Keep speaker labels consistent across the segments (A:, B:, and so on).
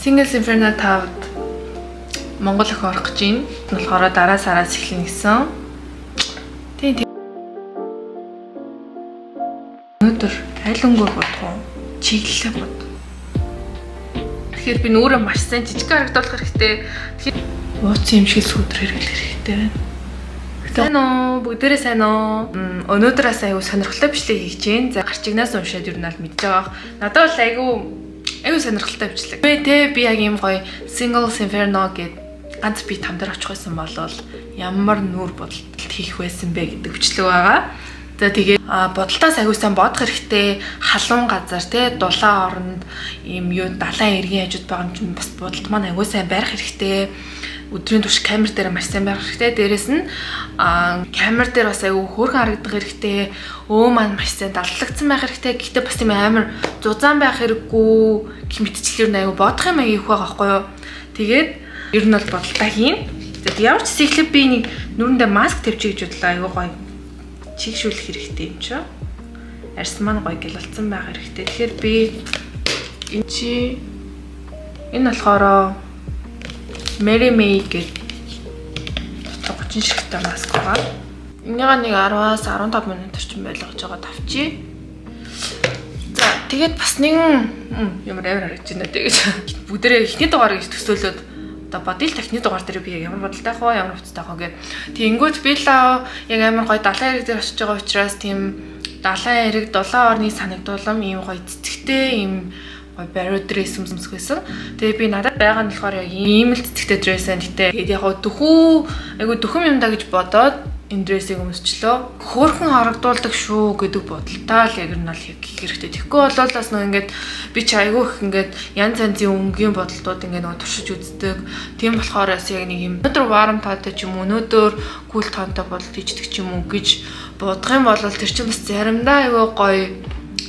A: Singles Inferno 5-д Монгол өх орох гэж байна. Болохоор дараа сараас эхлэн гэсэн. Тийм. Өнөөдөр айлангүй бодох уу? Чиглэлээ бод. Тэгэхээр би нүрээ маш сайн жижиг харагдуулах хэрэгтэй. Тэгэхээр ууц юм шиг сүудэр хэрэглэх хэрэгтэй байна. Сайн уу? Бүгдээрээ сайн уу? Өнөөдрөөс аягүй сонирхолтой бичлэг хийж гин. За гарчигнаас уншаад юу надад мэдж байгаа. Надад бол аягүй сонирхолтой бичлэг. Би яг юм гоё Singles Inferno гэдэг ганц би тамдар очих байсан бол ямар нүур бодолд хийх байсан бэ гэдэг бичлэг байгаа. За тэгээд бодолтоос аягүй сайн бодох хэрэгтэй. Халуун газар дулаан оронд ийм юу далайн эргийн хажууд байгаа юм чинь бас бодолт маань аягүй сайн барих хэрэгтэй. Өдрийн турш камер дээр маш сайн байх хэрэгтэй. Дээрээс нь камер дээр бас аягүй хөөрхөн харагдах хэрэгтэй. Өө маань маш сайн даллагдсан байх хэрэгтэй. Гэхдээ бас тийм амар зузаан байх хэрэггүй гэх мэтчлэр нь аягүй бодох юм аягүй их байгаа байхгүй юу. Тэгээд ер нь бол бодолтой хийн. Тэгээд ямар ч сэхлэв би нэг нүрэндээ маск тавьчих гэж бодлоо. Аягүй гоё чигшүүлэх хэрэгтэй юм чи. Арьс маань гоё гэлэлцэн байх хэрэгтэй. Тэгэхээр би энэ болохоор Mary May гэдэг 30 шигтэй маск байгаа. Энийгээ нэг 10-аас 15 минут орчим байлгаж байгаа тавчи. За тэгээд бас нэг ямар харагдаж байна тэгээд бүгдээрээ эхний дугаарыг төсөөлөд одоо бодъё л техникийн дугаар дээр би ямар бодолтой ах вэ, ямар хувцастай ах вэ гэд. Тэнгүүт би л яг амар гоё далайн эрэг дээр очиж байгаа учраас тийм далайн эрэг дулаан орны санагдуулам ийм гоё цэцэгтэй ийм гоё бариу дресс өмсөх байсан. Тэгээ би надад байгаа нь болохоор яг ийм л цэцэгтэй дресс байна. Тэгээд яг айгу дөхөм юм да гэж бодоод энэ дрессийг өмсчлөө. Хөөрхөн харагдуулдаг шүү гэдэг бодолтой л яг нь бол хийх хэрэгтэй. Тэгэхгүй бол бас нөө ингээд би ч айгу их ингээд янз янзын өнгийн бодолтууд ингээд нөгөө туршиж үздэг. Тийм болохоор бас яг нэг юм өнөөдөр warm таатай ч юм уу, өнөөдөр cool тоонтой бодолт хийдэг ч юм уу гэж бодох юм бол тэр чинь бас заримдаа айгу гоё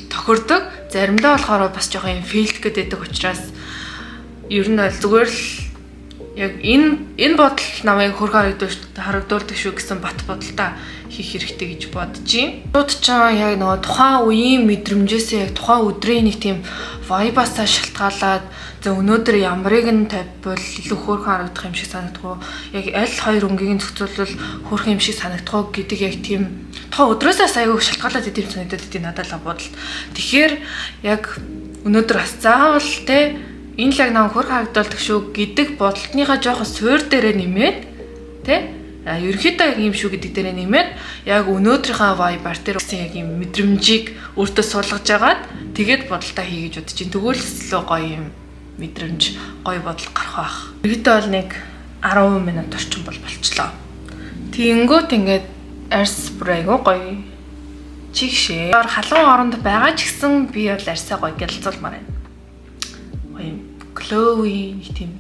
A: тохирдог. Заримдаа болохоор бас жоохон юм фейлт гэдэг учраас ер нь зүгээр л яг энэ бодол намайг хөргө харагдуулдаг шүү гэсэн бат бодолтой хийх хэрэгтэй гэж бодож байна. Шууд ч яг нөгөө тухайн үеийн мэдрэмжээсээ яг тухайн өдрийн нэг тийм вайбасаа шалтгаалаад за өнөөдөр ямарыг нь тавьбал илүү хөргө харагдах юм шиг санагдах уу? Яг аль хоёр өнгийг зохицуулбал хөргө юм шиг санагдах уу гэдэг яг тийм тухайн өдрөөсөө аягүй шалтгаалаад идэв санагдаад идэв надад л бодолт. Тэгэхээр яг өнөөдөр бас заавал энэ л яг нам хөргө харагдуулдаг шүү гэдэг бодолтныхаа жоохон суур дээрээ нэмээд ерөнхийдөө яг юм шүү гэдэг дээрээ нэмээд яг өнөөдрийнхээ вайбар дээр яг юм мэдрэмжийг өөртөө суулгаж агаад тэгээд бодолтоо хий гэж бодож чинь тэгвэл л гоё юм мэдрэмж гоё бодол гарах байх. Ерөнхийдөө бол нэг 10 минут орчим болчихлоо. Тэнгүүт ингээд арьс бүрээгүй гоё чигшээ. Халуун оронд байгаа ч гэсэн би бол арьсаа гоё гялцуулмаар байна. Glowy нэг тийм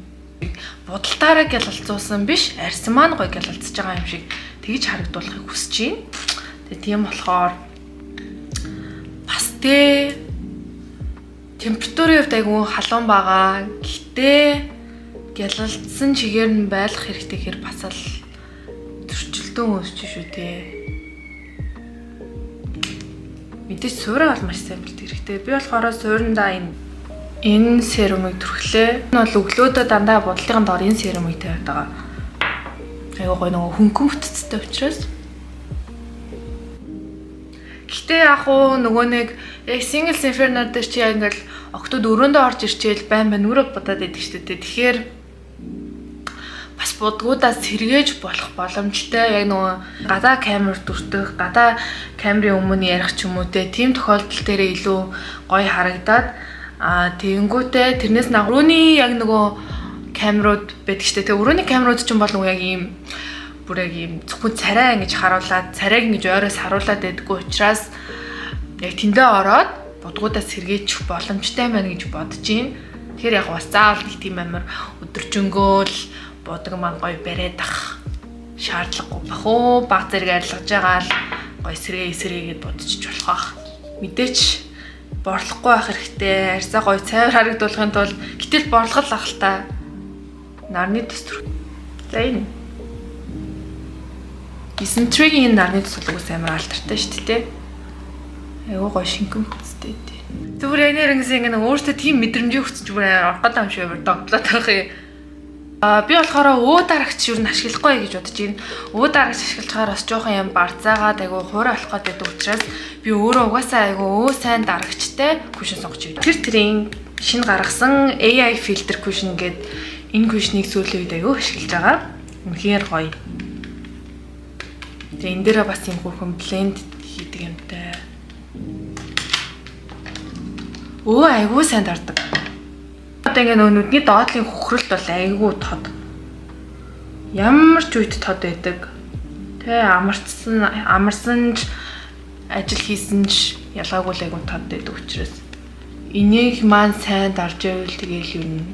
A: бодолтаараа гялалцуулсан биш, арьс маань гоё гялалцж байгаа юм шиг тэгж харагдуулахыг хүсэж байна. Тэгээ тийм болохоор бас температурын хувьд айгүй халуун байгаа. Гэхдээ гялалцсан чигээр нь байлах хэрэгтэй гэхээр бас л төрчлөлтөө өсч шүү Мэдээж суураа бол маш сайн бэлтгэх хэрэгтэй. Би болохоор суурандаа энэ серумыг түрхлээ. Энэ бол өглөөдөө дандаа бодлогын доор энэ серумыг тавиад байгаа. Айгуу гоё нөгөө хөнгөн бүтцтэй учраас. Гэтэ яг нөгөө нэг Singles Inferno дээр чи яг ингээл октод өрөөндөө орж ирчээл байн нүрэг бодоод байдаг шүү дээ. Тэгэхээр бас будгуудаас сэргээж болох боломжтой. Яг нөгөө гадаа камер дүртэх, гадаа камерын өмнө ярих ч юм уу тийм тохиолдол дээр илүү гоё харагдаад тэгэнгүүтээ тэрнээс өрөөний яг нөгөө камерууд байдаг штэ. Тэгээ өрөөний камерууд ч юм бол нөгөө яг ийм бүр яг ийм зөвхөн царай ингэж харуулад, царайг ингэж ойроос харуулад байдаггүй учраас яг тэндээ ороод будгуудаас сэргээчих боломжтой байна гэж бодож байна. Тэгэхээр яг бас заавал нэг тийм амар өдөржингөөл бодог маань гоё бариад ах шаардлагагүй бах уу. Баг зэрэг арилгаж байгаа л гоё сэргээгээд бодчих болох. Мэдээч борлохгүй байх хэрэгтэй. Арьсаа гоё цайвар харагдуулахын тулд гэтэл борлогол ах л та. Нарны төс төр. За энэ. Исэнтригийн нарны төс болоос амар алдартай шүү дээ. Айгуу гоё шингэн бүтцтэй дээ. Зүгээр энээр ингэсэн ингээ өөртөө тийм мэдрэмжийг өгч зүгээр орхоод юм шиг амар догтлоо таах юм. Би болохоор өө дарагч юу н ашиглахгүй гэж бодож байна. Өө дарагч ашиглахаар бас жоохон юм барцаагаад айгу хуурай болох гэдэг учраас би өөрөө угаасаа айгу өө сайн дарагчтай кушн сонгож байна. Тэрийн шинэ гаргасан AI filter cushion гэдэг энэ кушныг сүүлийн үед айгу ашиглаж байгаа. Үнэхээр гоё. Тэгээ энэ дээрээ бас юм хөрхөн blend хийдэг юмтай. Өө айгу сайн дардаг. Одоо ингээ нүдний доотлын хөхрөлт бол айгүй тод. Ямар ч үед тод байдаг. Тэ амарсан ч ажил хийсэн ч ялгаагүй л айгүй тод байдаг учраас энийг маань сайн дарж байвал тэгээл юу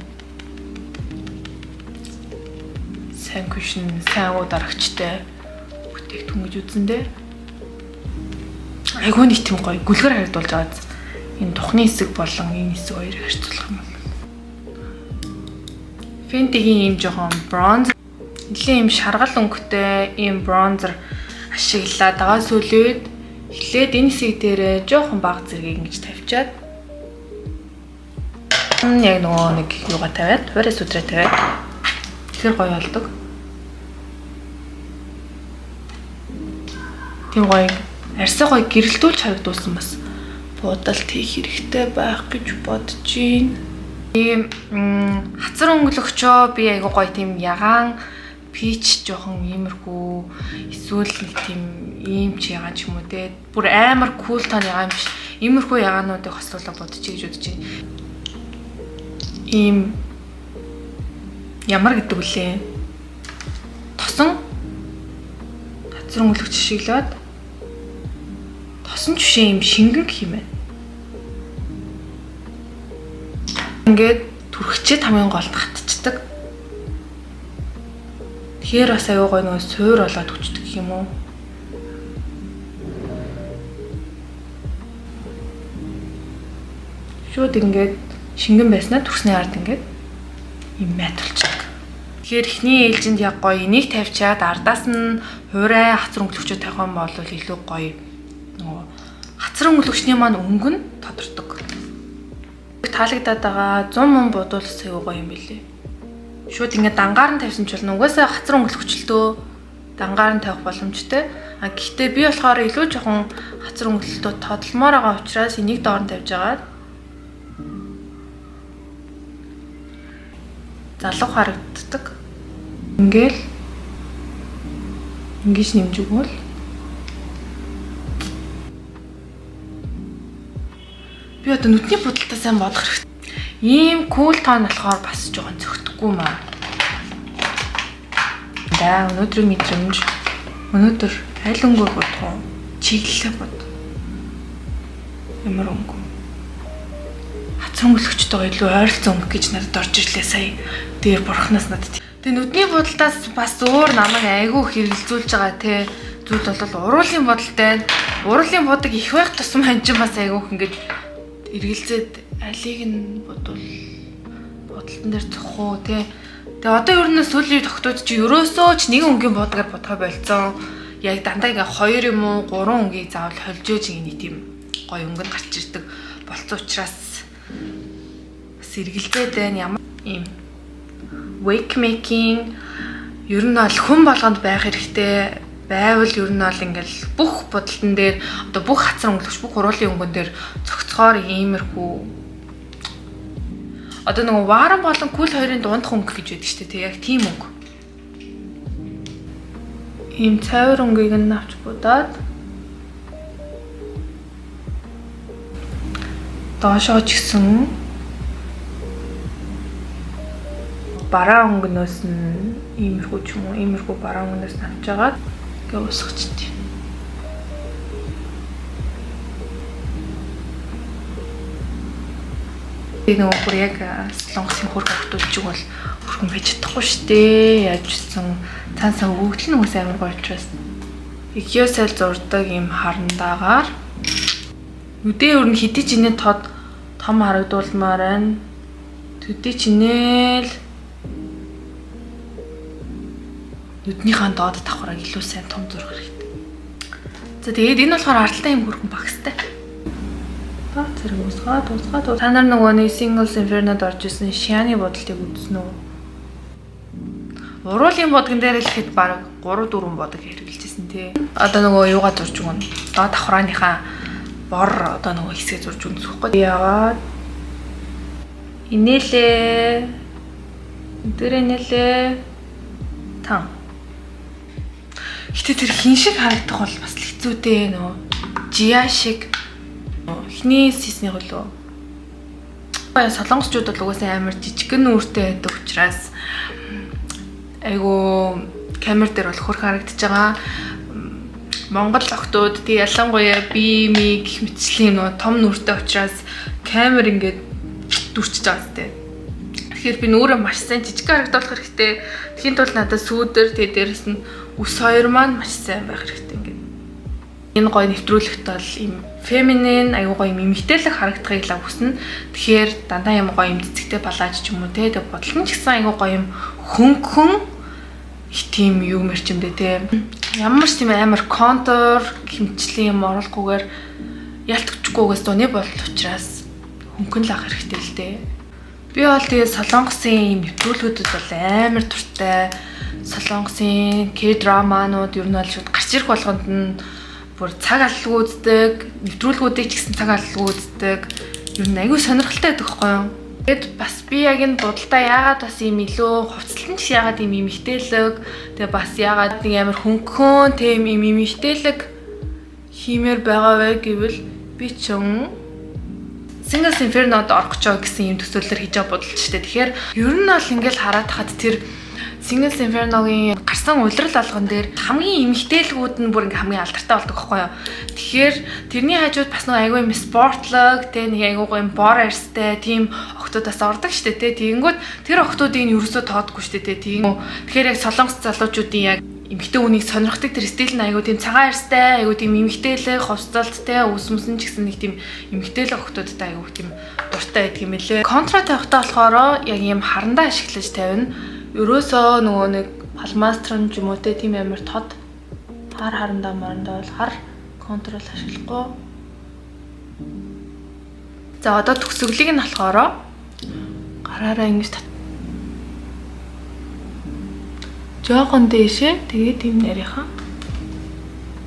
A: сайн кушн сайн уу дарагчтай бүтээгдэхүүн гэж үзэндээ айгүй нэг тийм гоё гүлгэр харагдуулж байгаа. Энэ тухны хэсэг болон энэ хэсэг хоёрыг харьцуулах юм бол Fenty-гийн ийм жоохон bronzer нэлийн ийм шаргал өнгөтэй ийм bronzer ашиглаад байгаа сүлээд эхлээд энэ хэсэг дээр жоохон бага зэргийг ингэж тавьчаад яг нөгөө нэг юугаа тавиад хуурай сүдрээ тавиад тэгэхээр гоё болдог. Тийм гоё арьсаа гоё гэрэлтүүлж харагдуулсан бас буудалт хийх хэрэгтэй байх гэж бодож байна. Ийм хацар өнгөлөгчөө би айгу гоё тийм ягаан пич жоохон иймэрхүү эсвэл нэг тийм ийм ч ягаан ч юм уу те бүр амар кул тон ягаан биш иймэрхүү ягаануудыг хослуулаад бодчих гэж бодож байна. Ийм ямар гэдэг үлээ тосон хацар өнгөлөгч шиглээд тосон жишээ ийм шингэн гэх юм байна. Ингээд түрхчээд хамгийн голд хатчихдаг. Тэгэхээр бас аюу гой нөгөө суур болоод өчтдөг юм уу? Шууд ингээд шингэн байснаа түрхсний ард ингээд юм мэт болчихдог. Тэгэхээр эхний ээлжинд яг гоё энийг тавьчаад ардаас нь хуурай хацар өнгөлөгчөө тавих юм бол илүү гоё нөгөө хацар өнгөлөгчний маань өнгө нь тодордог. Таалагдаад байгаа 100 мөн бодуулсан аюу гоё юм билээ. Шууд ингээд дангаар нь тавьсан ч болно. Угаасаа хацар өнгөлөгчлөлтөө дангаар нь тавих боломжтой. Гэхдээ би болохоор илүү жоохон хацар өнгөлөлтөө тодлмоор байгаа учраас энийг доор нь тавьж агаад залуу харагддаг. Ингээл ингэж нэмж өгвөл би одоо нүдний будалтаа сайн бодох хэрэгтэй. Ийм кул тон болохоор бас жоохон зөгтөхгүй маа. Да өнөөдрийн мэдрэмж өнөөдөр аль өнгөө бодох уу? Чиглэлээ бод. Ямар өнгө? Хацар өнгөлөгчтэйгээ илүү ойролцоо өнгө гэж надад орж ирлээ сая. Дээр бурхнаас надад. Тэгээ нүдний будалтаас бас өөр намайг айгүй хэрэгэлзүүлж байгаа те. Зүйл бол уруулын бодолтой. Уруулын бодог их байх тусам ханчин бас айгүйх ингэж эргэлзээд алийг нь бодвол бодолтон дээр зөх уу те. Тэгээ одоо ер нь сүүлийн тогтоод чи ерөөсөө ч нэг өнгийн бодгаар бодгоо болцсон. Яг дандаа ингээ 2 юм уу 3 өнгийг заавал холжөөж нэг тийм гоё өнгөнд гарч ирдэг болцсон учраас бас эргэлзээд байна. Ямар ийм wake making ер нь бол хүн болгонд байх хэрэгтэй байвал ер нь бол ингээл бүх бодолтон дээр одоо бүх хацар өнгөлөгч бүх уруулын өнгөн дээр цогцохоор иймэрхүү одоо нөгөө варан болон кул хоёрын дундх өнгө гэж байдаг шүү дээ. Яг тийм өнгө. Ийм цайвар өнгөийг нь авч будаад доошоо ч гэсэн бараа өнгөнөөс нь иймэрхүү ч юм уу иймэрхүү бараа өнгөнөөс нь авч агаад гээ усгачдээ. Би нөгөө бүр яг солонгосын хөрг автуулж бол хөргөн байж чадахгүй шүү дээ. Яаж ч гэсэн цаансаа өгөгдөл нь үс амар гоолчвас. Икёсэл зурдаг юм харандаагаар үдээ өрн хитэж инээ тод том харагдуулмаар байна. Төдий чинээл нүднийхээ доод давхраг илүү сайн том зурх хэрэгтэй. За тэгээд энэ болохоор ардтай юм хөргөн багстай. зэрэг уусгаад. Та нар нөгөө нэг Singles Inferno-д орж исэн Shiani бодолтыг үзсэн үү? Уруулын бодгон дээр л хэд баг 3 4 бодог хэрэгжилжсэн тий. Одоо нөгөө юугаа зурж өгнө. Одоо давхрааныхаа бор одоо нөгөө хэсгээ зурж өгнө гэхгүй. Яагаад инээлээ дөрэнэлээ тан. Гэтэ тэр хин шиг харагдах бол бас л хэцүүтэй нөө. Жиа шиг эхний сисний хөлөө. Солонгосчууд бол угаасаа амар жижигэн нүртэй байдаг учраас айгу камер дээр бол хөрх харагдаж байгаа. Монгол охтууд тий ялангуяа би гэх мэтчлийн нөө том нүртэй учраас камер ингээд дүрчиж байгаа зү. Тэгэхээр би нүрээ маш сайн жижиг харагдуулах хэрэгтэй. Тэхийн тулд надад сүүдэр тий дээрэс нь ус хоёр маань маш сайн байх хэрэгтэй ингээд. Энэ гоё нэвтрүүлэгт бол им феминин аюу гоё юм эмэгтэйлэг харагдахыг л хүснэ. Тэгэхээр дандаа юм гоё юм цэцэгтэй балааж ч юм уу те бодлон ч гэсэн аюу гоё юм хөнгөн их тийм юу мэрчимдээ те. Ямар ч тийм амар контур хэмжлийн юм оруулахгүйгээр ялтгчгүйгээс дууны болол учраас хөнгөн л ах хэрэгтэй л дээ. Би бол тэгээ солонгосын юм нэвтрүүлгүүдэд бол амар дуртай. Солонгосын К-драманууд ер нь бол шууд гарч ирэх болгонд нь бүр цаг аллалгүй үздэг, нэвтрүүлгүүдийг ч гэсэн цаг аллалгүй үздэг. Ер нь аягүй сонирхолтой байдаг байхгүй юу? Тэгэд бас би яг энэ будалдаа яагаад бас юм илүү хувцлан ч яагаад юм эмэгтэйлэг, тэгээ бас яагаад нэг амар хөнгөн тийм юм эмэгтэйлэг хиймээр байгаа вэ гэвэл би ч Singles Inferno-д орох гэж байгаа гэсэн юм төсөөллөөр хийж байгаа бодолч штэ. Тэгэхээр ер нь бол ингээл хараад хаад тэр Singles Inferno-гийн гарсан улирал алган дээр хамгийн эмэгтэйлгүүд нь бүр ингээм хамгийн алдартай болдог байхгүй юу. Тэгэхээр тэрний хажууд бас нэг айгүй юм спортлог, тэ нэг айгүй юм бор арьстай тийм охтуудаас ордог штэ тэ. Тэгэнгүүт тэр охтуудыг нь ерөөсөө тоодгүй штэ тэ. Тэгэхээр яг солонгос залуучуудын яг эмэгтэй хүнийг сонирхдаг тэр стил нь айгүй тийм цагаан арьстай, айгүй тийм эмэгтэйлэг, хувцалттай, ус мөсөн ч гэсэн нэг тийм эмэгтэйлэг охтуудтай айгүй тийм дуртай байдаг юм лээ. Контра тавихтаа болохоор яг юм харандаа ашиглаж тавина. Ерөөсөө нөгөө нэг палмастрын ч юм уу тийм амар тод харандаа марандаа бол хар контрол ашиглахгүй. За одоо төгсгөлийг нь болохоор гараараа ингэж жоохон дээшээ тэгээд тийм нарийнхан.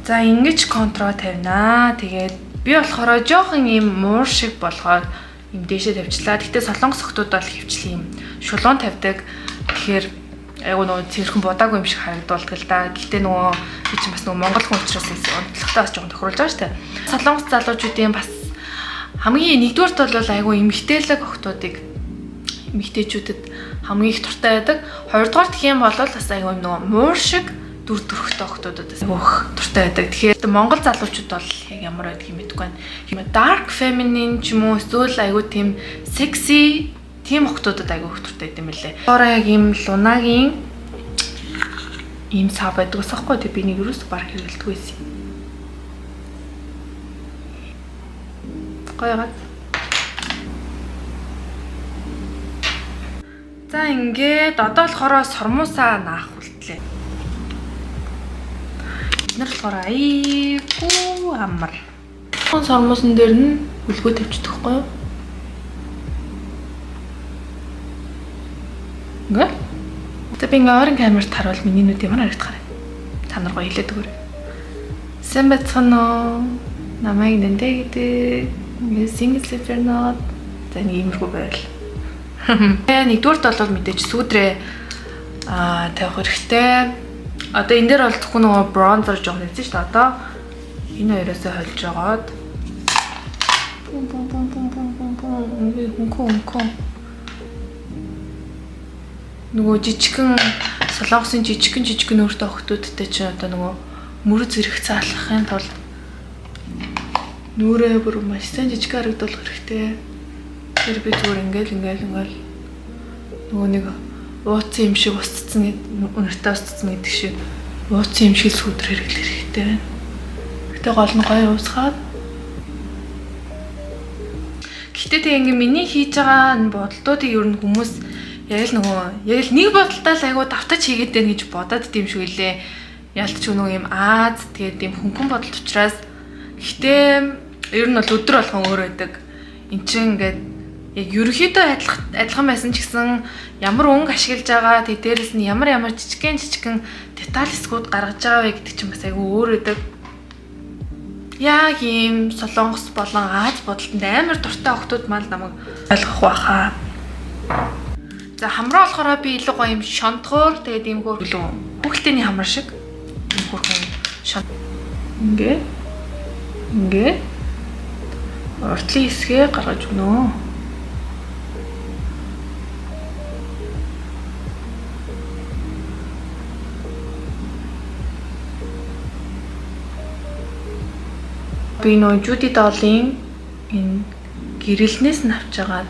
A: За ингэж контрол тавина. Тэгээд би болохоор жоохон юм муур шиг болгоод юм дээшээ тавьчлаа. Гэхдээ солонгос охтууд бол хөвчлээ юм шулуун тавьдаг. Тэгэхээр айгу нөгөө цэвэрхэн будаагүй юм шиг харагдуулдаг л да. Гэхдээ нөгөө би чинь бас нөгөө монгол хүн учраас онцлогтой бас жоохон тохируулж байгаа шүү дээ. Солонгос залуучуудын бас хамгийн нэгдүгээрт бол айгу эмэгтэйлэг охтуудыг эмэгтэйчүүдэд хамгийн их дуртай байдаг. Хоёрдугаар гэх юм бол бас айгу нөгөө муур шиг дүр төрхтэй охтуудад бас өөх дуртай байдаг. Тэгэхээр монгол залуучууд бол яг ямар байдаг юм мэдгүй байна. Dark feminine ч юм уу эсвэл айгу тийм sexy тийм охтуудад айгүй их дуртай юм билээ. Ороо яг ийм лунагийн ийм сав байдаг ус ахгүй тий би нэг юус баг хэрэгэлдэг байсан. Гоёгаад. За ингээд одоо болохоор сормуусаа наах үлдлээ. Бид нар болохоор айгүй амар. Сормуусан дээр нь үлгөө тавьчихдаг хгүй юу? Ингээ. За би ингээ ойрон камерт харуул миний нүд ямар харагдах вэ? Та нар гоё хэлээд өгөөрэй. Сайн бацхан уу? Намайг нэнтэй гэдэг. Ингээ Singles Inferno за нэг иймэрхүү байвал. Нэгдүгээрт бол мэдээж сүүдрээ тавих хэрэгтэй. Одоо энэ дээр бол зөвхөн нөгөө bronzer жоох нэгсэн шүү дээ. Одоо энэ хоёроосоо холж жагаад ингээ хөнгөн нөгөө жижигхэн солонгосын жижигхэн өөртөө охтуудтай чинь одоо нөгөө мөр зэрэг цаалахын тулд нүрээ бүр маш сайн жижиг харагдуулах хэрэгтэй. Тэр би зүгээр ингээл нөгөө нэг ууцсан юм шиг устцсан үнэртээ устцсан гэдэг шиг ууцсан юм шиг сүудэр хэрэглэх хэрэгтэй байна. Гэтэ гол нь гоё уусгаад. Гэтэ тэг ингээ миний хийж байгаа бодолтуудыг ер нь хүмүүс яг л нэг бодолтой л айгуу давтаж хийгээд байна гэж бодоод тийм шүү лээ. Ялт ч нөгөө юм тэгээд тийм хөнгөн бодол учраас гэтээ ер нь бол өдөр болгон өөр байдаг. эн чинь ингээд яг ерөөхдөө адилхан байсан ч гэсэн ямар өнгө ашиглаж байгаа тэг дээрэс нь ямар жижигхэн деталь хэсгүүд гаргаж байгаа вэ гэдэг чинь бас айгүй өөр өдөг. Яг ийм Солонгос болон Аз бодолтод амар дуртай охтууд маань намайг ойлгох байхаа. За хамраа болохоор би илүү гоё юм шонтгоор тэгээд ийм хөргөлөө хүүхдийн хамар шиг ийм хөргөн шон ингээ уртлын хэсгээ гаргаж өгнө. Би нөө Judy Doll-ийн энэ гэрэлнээс нь авч агаад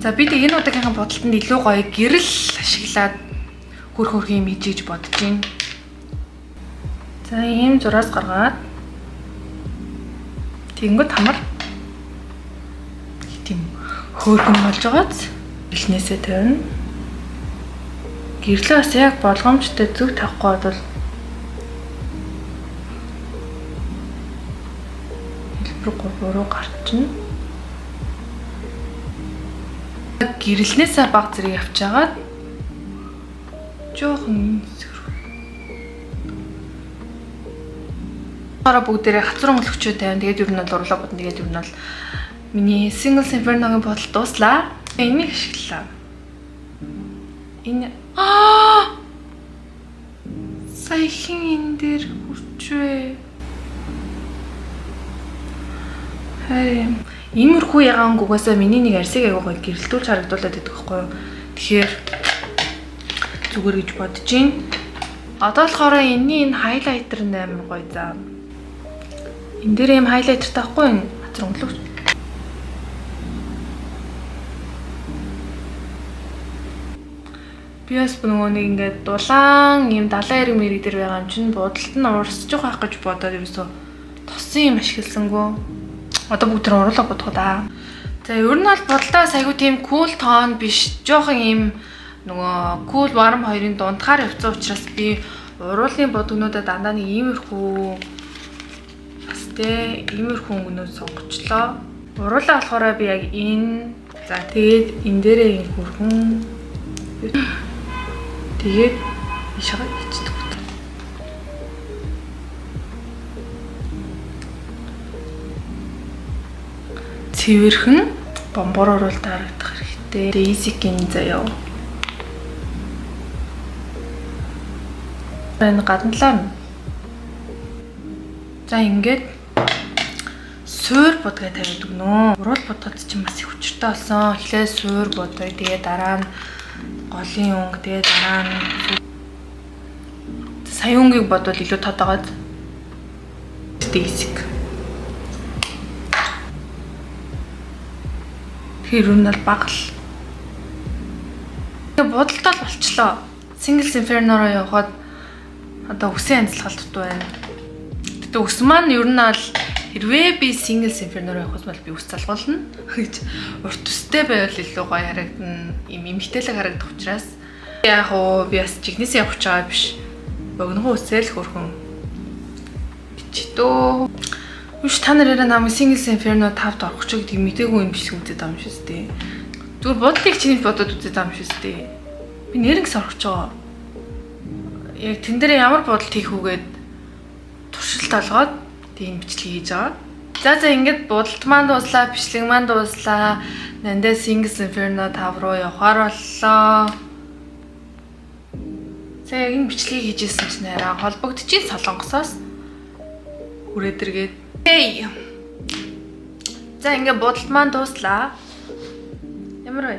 A: за би тэг энэ удаагийнхаа бодолтод илүү гоё гэрэл ашиглаад хөрх юм хийж бодож байна. За ийм зураас гаргаад тэгэнгүүт хамар тийм хөөрхөн болж байгааз гэрэлнээсээ тавина. Гэрлээ бас яг болгоомжтой зүг тавихгүй бол хэлбэр гурвуу гарчна. Гэрэлнээсээ баг зэрэг авчаагаад жоохон хараа бүгдээрээ хацрын өнгөлөгчөө тавина. Тэгээд ер нь бол урлаа бодно. Тэгээд ер нь бол миний Singles Inferno-гийн бодол дуслаа. Энийг ашиглалаа. Энэ саяхан энэ дээр хүрчвэ. Харин иймэрхүү ягаан гугасаа миний нэг арсыг агуугаа гэрэлтүүлж харагдуулаад байдаг байхгүй юу. Тэгэхээр зүгээр гэж бодож байна. Одоо болохоор энэ хайлайтер амар гоё заа. Энэ дээр юм хайлайтер таахгүй энэ хацар өнгөлөгч. Би бас нөгөө нэг ингээд дулаан ийм 70 мм дээр байгаа юм чинь будалд нь урсчих байх гэж бодоод ерөөсө тосон юм ашигласангүй. Одоо бүгд тэр уруулга бодгоо да. За ер нь бол бодолтоос айгу тийм cool tone биш. Жохон ийм нөгөө cool warm хоёрын дундгаар явцсан учраас би уруулын бодгонуудаа дандаа нэг иймэрхүү бас тэ иймэрхүү өнгөнөөс сонгочлоо. Уруулаа болохоор би яг энэ за тэгээд энэ дээрээ ийм хөргөн тэгээд ишага хийчихдэг. Цэвэрхэн бомбор оруулалт харагдах хэрэгтэй. Basic-ийн заяа. Энэ гадналаа. За ингээд суур бодгаа тавиад өгнө. Уруул бодгод чинь бас их хүчтэй болсон. Эхлээ суур бодоо, тэгээд дараа нь голын өнгө, тэгээд дараа нь сая өнгийг бодвол илүү тодоогоод basic. Тэр нь бол багал. Тэгээ бодолтой болчлоо. Singles Inferno руу явхад одоо үсийн амьсгалт дутуу байна. Тэгтээ ус маань ер нь бол хэрвээ би Singles Inferno руу явхад бол би ус залгуулна гэж урт үстэй байвал илүү гоё харагдана. Им эмхтэлэг харагдах учраас яг оо би бас жигнэс явах гэж байгаа биш. Богино үсэл хөрхөн бичдөө. Үш та нараараа намайг Singles Inferno 5-д орох ч гэдэг мэдээгүй юм биш үзээд байгаа юм шүү дээ. Зүгээр бодлыг чиний бодоод үзээд байгаа юм шүү дээ. Би нэрнгээс орох ч байгаа. Яг тэн дээр ямар бодолт хийх үгээд туршилт олгоод тийм бичлэг хийж байгаа. За ингээд бодолт маань дууслаа, бичлэг маань дууслаа. Нандаа Singles Inferno 5 руу явахаар боллоо. За яг энэ бичлэгийг хийжсэн чинь арай холбогдчихин Солонгосоос хүрээд иргээд. Эй. За ингээд бодолт маань дууслаа. Ямар вэ?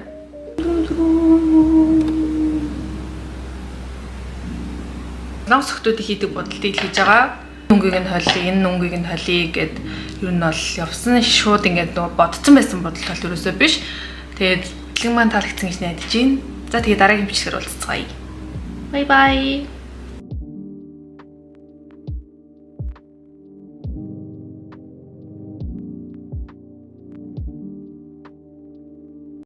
A: Солонгос хотуудыг хийдэг бодолтыг хийж байгаа. Нүнгийг нь холий, энэ нүнгийг нь холий гэд ер нь бол явсан шууд ингээд нөгөө бодсон байсан бодолт бол ерөөсөө биш. Тэгээд бичлэг маань таалагдсан гэж найдаж байна. За тэгээд дараагийн бичлэгээр уулзцгаая. Bye bye.